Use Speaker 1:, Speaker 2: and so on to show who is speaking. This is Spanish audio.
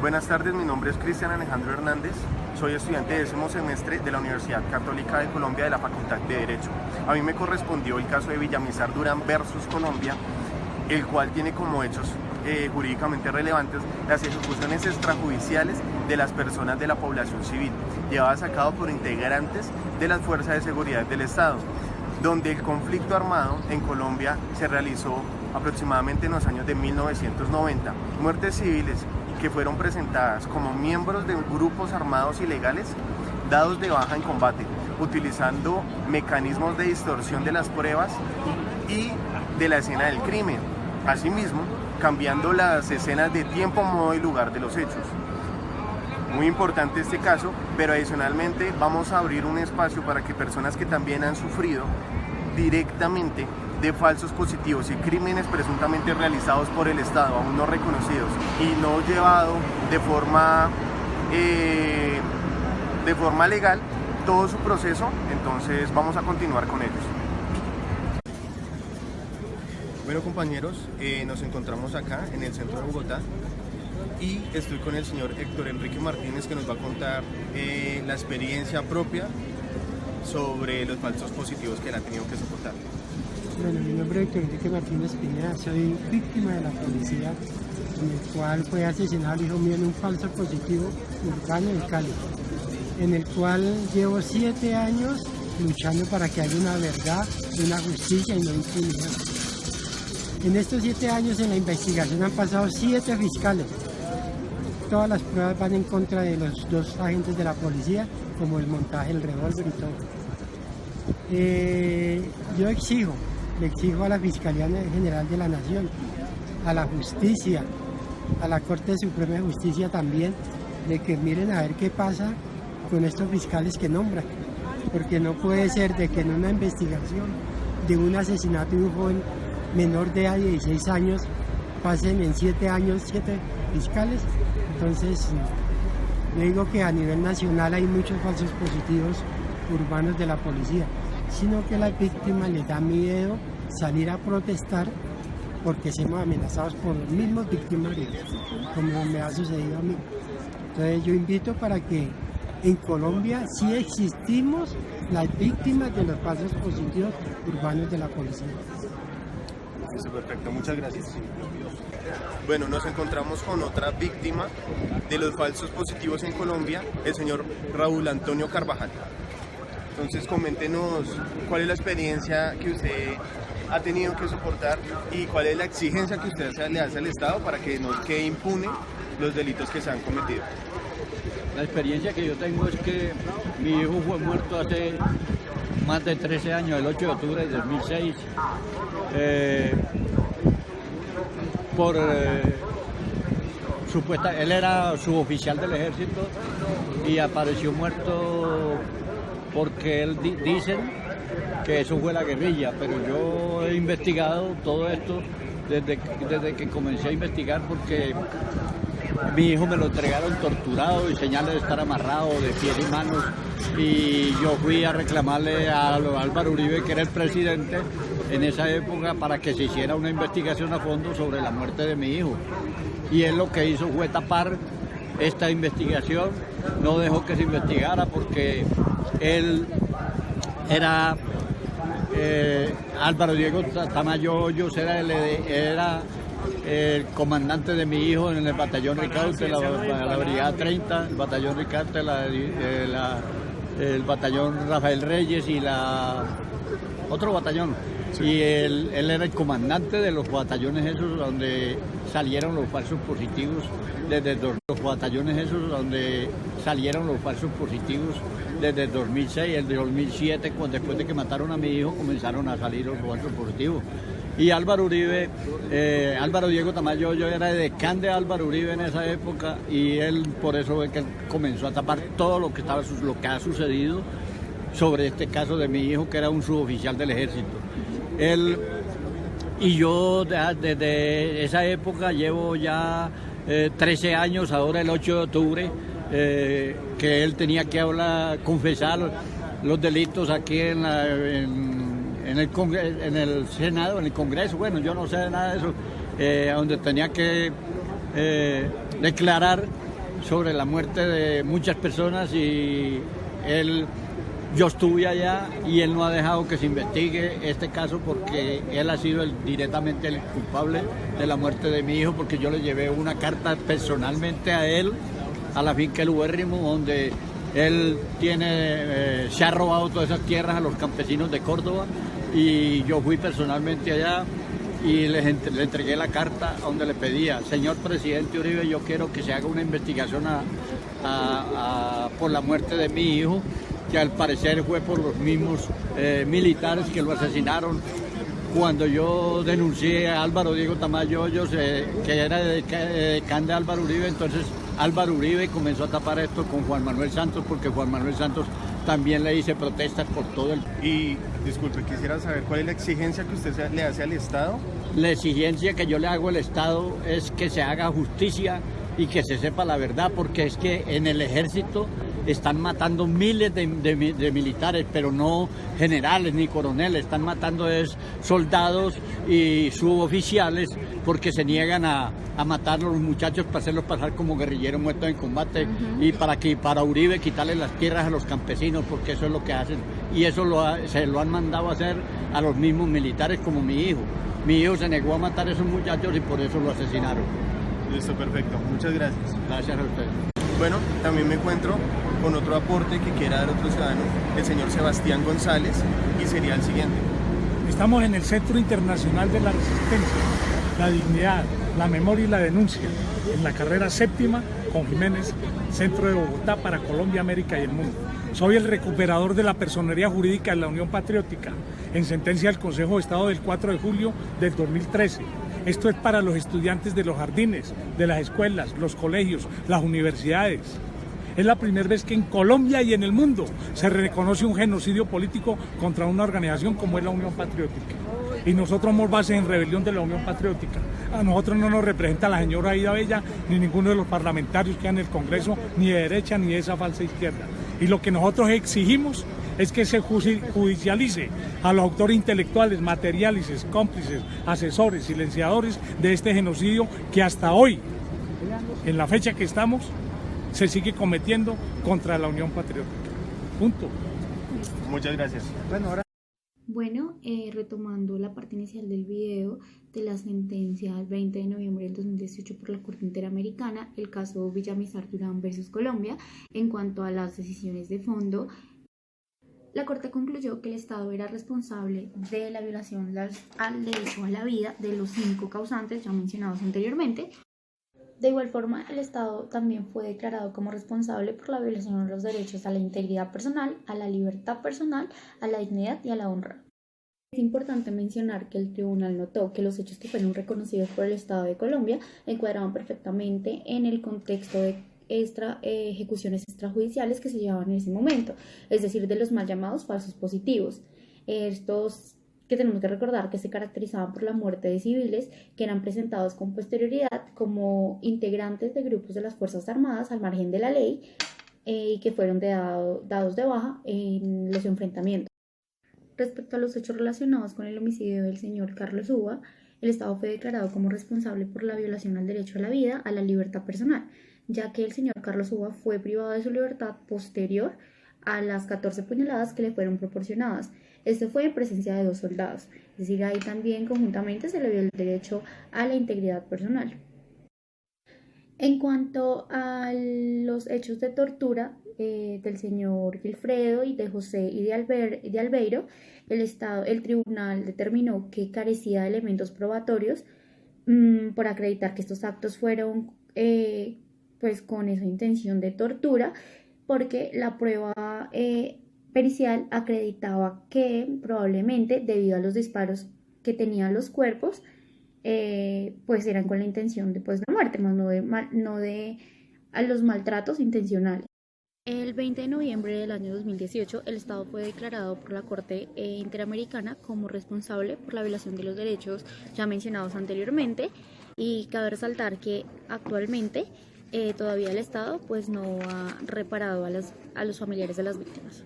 Speaker 1: Buenas tardes, mi nombre es Cristian Alejandro Hernández, soy estudiante de 10º semestre de la Universidad Católica de Colombia de la Facultad de Derecho. A mí me correspondió el caso de Villamizar Durán versus Colombia, el cual tiene como hechos jurídicamente relevantes las ejecuciones extrajudiciales de las personas de la población civil, llevadas a cabo por integrantes de las fuerzas de seguridad del Estado, donde el conflicto armado en Colombia se realizó aproximadamente en los años de 1990. Muertes civiles que fueron presentadas como miembros de grupos armados ilegales dados de baja en combate, utilizando mecanismos de distorsión de las pruebas y de la escena del crimen. Asimismo, cambiando las escenas de tiempo, modo y lugar de los hechos. Muy importante este caso, pero adicionalmente vamos a abrir un espacio para que personas que también han sufrido directamente de falsos positivos y crímenes presuntamente realizados por el Estado, aún no reconocidos y no llevado de forma legal todo su proceso, entonces vamos a continuar con ellos. Bueno, compañeros, nos encontramos acá en el centro de Bogotá y estoy con el señor Héctor Enrique Martínez, que nos va a contar la experiencia propia sobre los falsos positivos que él ha tenido que soportar.
Speaker 2: Bueno, mi nombre es Héctor Enrique Martínez Pineda, soy víctima de la policía, en el cual fue asesinado el hijo mío en un falso positivo urbano en Cali, en el cual llevo 7 años luchando para que haya una verdad, una justicia y no impunidad. En estos 7 años en la investigación han pasado 7 fiscales. Todas las pruebas van en contra de los 2 agentes de la policía, como el montaje, el revólver y todo. Yo le exijo a la Fiscalía General de la Nación, a la Justicia, a la Corte Suprema de Justicia también, de que miren a ver qué pasa con estos fiscales que nombran, porque no puede ser de que en una investigación de un asesinato de un joven menor de 16 años pasen en 7 años 7 fiscales. Entonces yo digo que a nivel nacional hay muchos falsos positivos urbanos de la policía, sino que a las víctimas les da miedo salir a protestar porque somos amenazados por los mismos victimarios, como me ha sucedido a mí. Entonces yo invito para que en Colombia sí existimos las víctimas de los falsos positivos urbanos de la policía.
Speaker 1: Eso, perfecto, muchas gracias. Bueno, nos encontramos con otra víctima de los falsos positivos en Colombia, el señor Raúl Antonio Carvajal. Entonces coméntenos cuál es la experiencia que usted ha tenido que soportar y cuál es la exigencia que usted le hace al Estado para que no quede impune los delitos que se han cometido.
Speaker 3: La experiencia que yo tengo es que mi hijo fue muerto hace más de 13 años, el 8 de octubre de 2006, él era suboficial del ejército y apareció muerto porque dicen que eso fue la guerrilla, pero yo he investigado todo esto desde que comencé a investigar, porque mi hijo me lo entregaron torturado y señales de estar amarrado de pies y manos, y yo fui a reclamarle a Álvaro Uribe, que era el presidente en esa época, para que se hiciera una investigación a fondo sobre la muerte de mi hijo, y él lo que hizo fue tapar esta investigación, no dejó que se investigara porque él era Álvaro Diego Tamayo Hoyos, era el comandante de mi hijo en el batallón Ricaurte, la brigada 30, el batallón Ricaurte, el batallón Rafael Reyes y otro batallón. Sí. Y él era el comandante de los batallones esos donde salieron los falsos positivos desde los batallones esos donde salieron los falsos positivos desde el 2006, el 2007, después de que mataron a mi hijo, comenzaron a salir los falsos positivos. Y Álvaro Uribe, Álvaro Diego Tamayo, yo era decán de Álvaro Uribe en esa época, y él por eso es que comenzó a tapar todo lo que ha sucedido sobre este caso de mi hijo, que era un suboficial del ejército. Él y yo desde esa época llevo ya 13 años, ahora el 8 de octubre, que él tenía que confesar los delitos aquí en el Senado, en el Congreso. Bueno, yo no sé nada de eso, donde tenía que declarar sobre la muerte de muchas personas y yo estuve allá y él no ha dejado que se investigue este caso porque él ha sido directamente el culpable de la muerte de mi hijo, porque yo le llevé una carta personalmente a él, a la finca El Huérrimo, donde él se ha robado todas esas tierras a los campesinos de Córdoba, y yo fui personalmente allá y le entregué la carta donde le pedía: señor presidente Uribe, yo quiero que se haga una investigación por la muerte de mi hijo, que al parecer fue por los mismos militares que lo asesinaron. Cuando yo denuncié a Álvaro Diego Tamayo Hoyos, que era decán de Álvaro Uribe, entonces Álvaro Uribe comenzó a tapar esto con Juan Manuel Santos, porque Juan Manuel Santos también le hice protestas por todo el...
Speaker 1: Y, disculpe, quisiera saber cuál es la exigencia que usted le hace al Estado.
Speaker 3: La exigencia que yo le hago al Estado es que se haga justicia y que se sepa la verdad, porque es que en el ejército están matando miles de militares, pero no generales ni coroneles, están matando soldados y suboficiales, porque se niegan a matar a los muchachos para hacerlos pasar como guerrilleros muertos en combate, y para Uribe quitarle las tierras a los campesinos, porque eso es lo que hacen, y eso se lo han mandado a hacer a los mismos militares, como mi hijo. Mi hijo se negó a matar a esos muchachos y por eso lo asesinaron.
Speaker 1: Listo, perfecto. Muchas gracias.
Speaker 3: Gracias a ustedes.
Speaker 1: Bueno, también me encuentro con otro aporte que quiera dar otro ciudadano, el señor Sebastián González, y sería el siguiente.
Speaker 4: Estamos en el Centro Internacional de la Resistencia, la Dignidad, la Memoria y la Denuncia, en la carrera 7ª con Jiménez, Centro de Bogotá para Colombia, América y el mundo. Soy el recuperador de la personería jurídica de la Unión Patriótica, en sentencia del Consejo de Estado del 4 de julio del 2013. Esto es para los estudiantes de los jardines, de las escuelas, los colegios, las universidades. Es la primera vez que en Colombia y en el mundo se reconoce un genocidio político contra una organización como es la Unión Patriótica. Y nosotros somos base en rebelión de la Unión Patriótica. A nosotros no nos representa la señora Aida Bella, ni ninguno de los parlamentarios que hay en el Congreso, ni de derecha ni de esa falsa izquierda. Y lo que nosotros exigimos es que se judicialice a los autores intelectuales, materiales, cómplices, asesores, silenciadores de este genocidio que hasta hoy, en la fecha que estamos, se sigue cometiendo contra la Unión Patriótica. Punto.
Speaker 1: Muchas gracias.
Speaker 5: Bueno, retomando la parte inicial del video de la sentencia del 20 de noviembre del 2018 por la Corte Interamericana, el caso Villamizar Durán versus Colombia, en cuanto a las decisiones de fondo, la Corte concluyó que el Estado era responsable de la violación al derecho a la vida de los 5 causantes ya mencionados anteriormente. De igual forma, el Estado también fue declarado como responsable por la violación de los derechos a la integridad personal, a la libertad personal, a la dignidad y a la honra. Es importante mencionar que el tribunal notó que los hechos que fueron reconocidos por el Estado de Colombia encuadraban perfectamente en el contexto de ejecuciones extrajudiciales que se llevaban en ese momento, es decir, de los mal llamados falsos positivos. Estos que tenemos que recordar que se caracterizaban por la muerte de civiles que eran presentados con posterioridad como integrantes de grupos de las Fuerzas Armadas al margen de la ley y que fueron dados de baja en los enfrentamientos. Respecto a los hechos relacionados con el homicidio del señor Carlos Uva, el Estado fue declarado como responsable por la violación al derecho a la vida, a la libertad personal, ya que el señor Carlos Uva fue privado de su libertad posterior a las 14 puñaladas que le fueron proporcionadas. Este fue en presencia de 2 soldados, es decir, ahí también conjuntamente se le vio el derecho a la integridad personal. En cuanto a los hechos de tortura del señor Gilfredo y de José y de Albeiro, el tribunal determinó que carecía de elementos probatorios por acreditar que estos actos fueron pues con esa intención de tortura, porque la prueba pericial acreditaba que probablemente debido a los disparos que tenían los cuerpos, pues eran con la intención de muerte, más no de a los maltratos intencionales. El 20 de noviembre del año 2018, el Estado fue declarado por la Corte Interamericana como responsable por la violación de los derechos ya mencionados anteriormente, y cabe resaltar que actualmente todavía el Estado pues no ha reparado a los familiares de las víctimas.